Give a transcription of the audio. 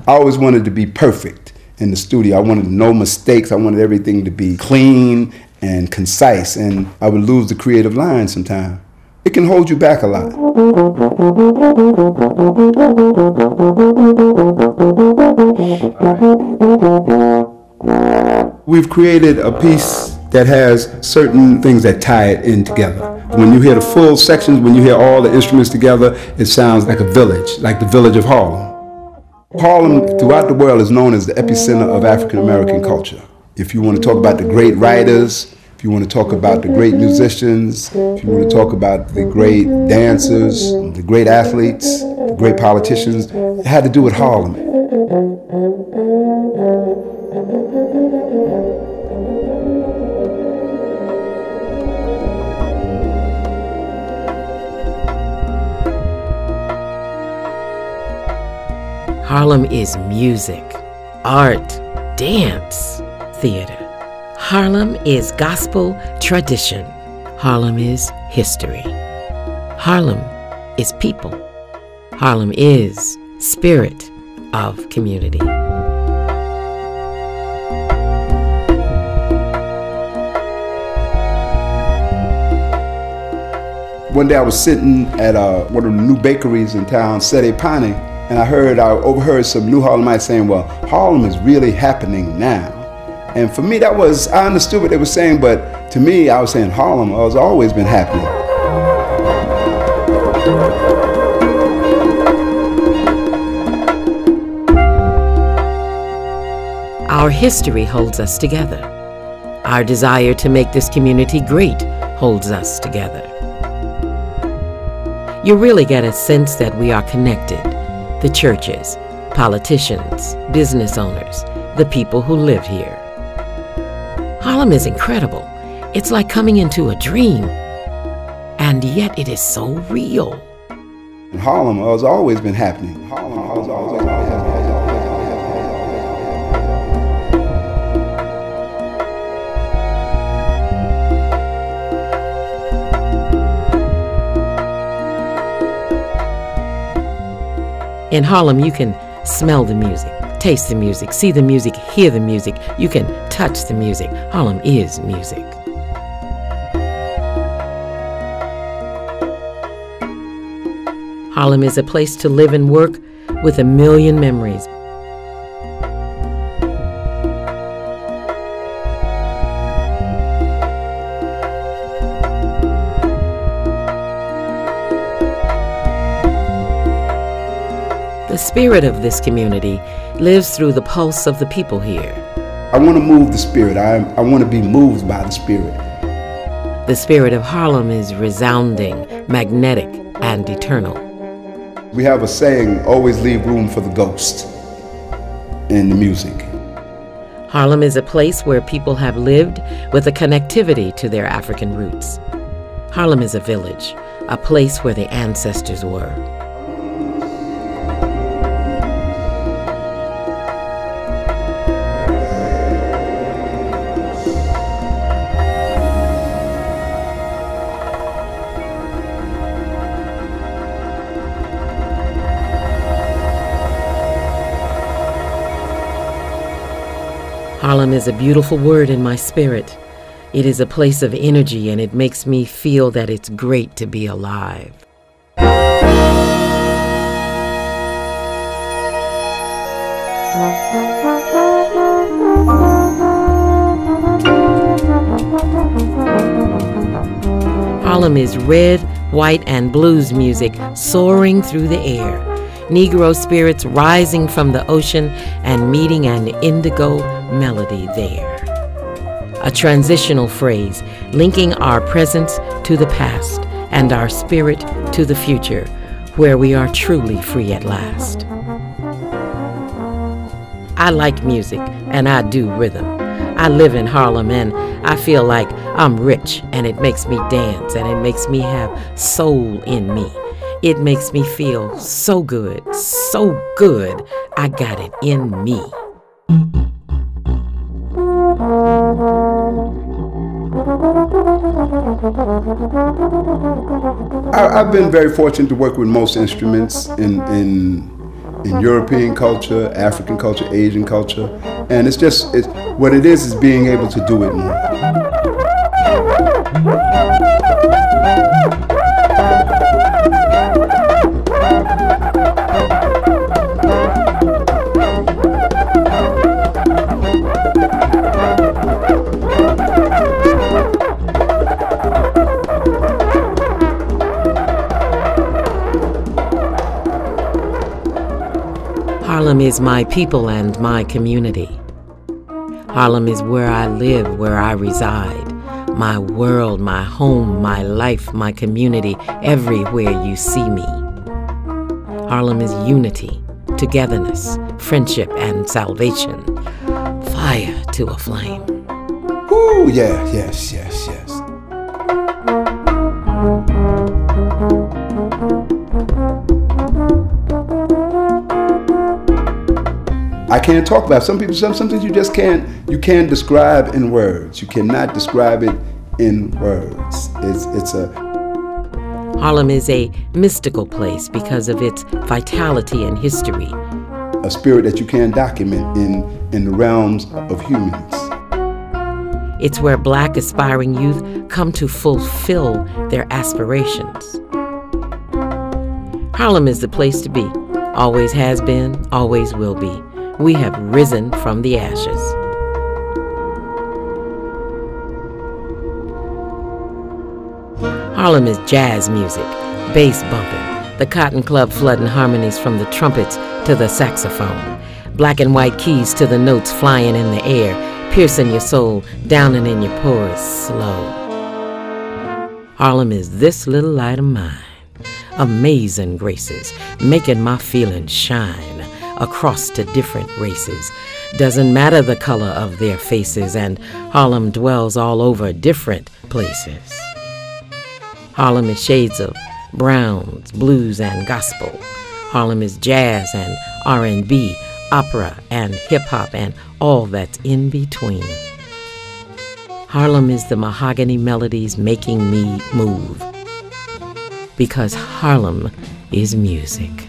I always wanted to be perfect in the studio. I wanted no mistakes. I wanted everything to be clean and concise, and I would lose the creative line sometimes. It can hold you back a lot. We've created a piece that has certain things that tie it in together. When you hear the full sections, when you hear all the instruments together, it sounds like a village, like the village of Harlem. Harlem, throughout the world, is known as the epicenter of African American culture. If you want to talk about the great writers, if you want to talk about the great musicians, if you want to talk about the great dancers, the great athletes, the great politicians, it had to do with Harlem. Harlem is music, art, dance, theater. Harlem is gospel tradition. Harlem is history. Harlem is people. Harlem is spirit of community. One day I was sitting at one of the new bakeries in town, Sede Pani, and I overheard some new Harlemites saying, well, Harlem is really happening now. And for me, I understood what they were saying, but to me, I was saying Harlem has always been happening. Our history holds us together. Our desire to make this community great holds us together. You really get a sense that we are connected. The churches, politicians, business owners, the people who live here. Harlem is incredible. It's like coming into a dream. And yet it is so real. And Harlem has always been happening. Harlem has always been happening. In Harlem, you can smell the music, taste the music, see the music, hear the music. You can touch the music. Harlem is music. Harlem is a place to live and work with a million memories. The spirit of this community lives through the pulse of the people here. I want to move the spirit. I want to be moved by the spirit. The spirit of Harlem is resounding, magnetic, and eternal. We have a saying, always leave room for the ghost in the music. Harlem is a place where people have lived with a connectivity to their African roots. Harlem is a village, a place where the ancestors were. Harlem is a beautiful word in my spirit. It is a place of energy, and it makes me feel that it's great to be alive. Harlem is red, white, and blues music soaring through the air. Negro spirits rising from the ocean and meeting an indigo melody there. A transitional phrase linking our presence to the past and our spirit to the future, where we are truly free at last. I like music and I do rhythm. I live in Harlem and I feel like I'm rich, and it makes me dance, and it makes me have soul in me. It makes me feel so good, I got it in me. I've been very fortunate to work with most instruments in in European culture, African culture, Asian culture, and it's what it is being able to do it more. Harlem is my people and my community. Harlem is where I live, where I reside. My world, my home, my life, my community, everywhere you see me. Harlem is unity, togetherness, friendship, and salvation. Fire to a flame. Woo, yeah, yes, yes, yes. I can't talk about it. Some people, some things you just can't describe in words. You cannot describe it in words. Harlem is a mystical place because of its vitality and history. A spirit that you can document in the realms of humans. It's where Black aspiring youth come to fulfill their aspirations. Harlem is the place to be. Always has been, always will be. We have risen from the ashes. Harlem is jazz music, bass bumping, the cotton club flooding harmonies from the trumpets to the saxophone, black and white keys to the notes flying in the air, piercing your soul, downing in your pores slow. Harlem is this little light of mine, amazing graces, making my feelings shine across to different races. Doesn't matter the color of their faces, and Harlem dwells all over different places. Harlem is shades of browns, blues, and gospel. Harlem is jazz and R&B, opera and hip-hop, and all that's in between. Harlem is the mahogany melodies making me move. Because Harlem is music.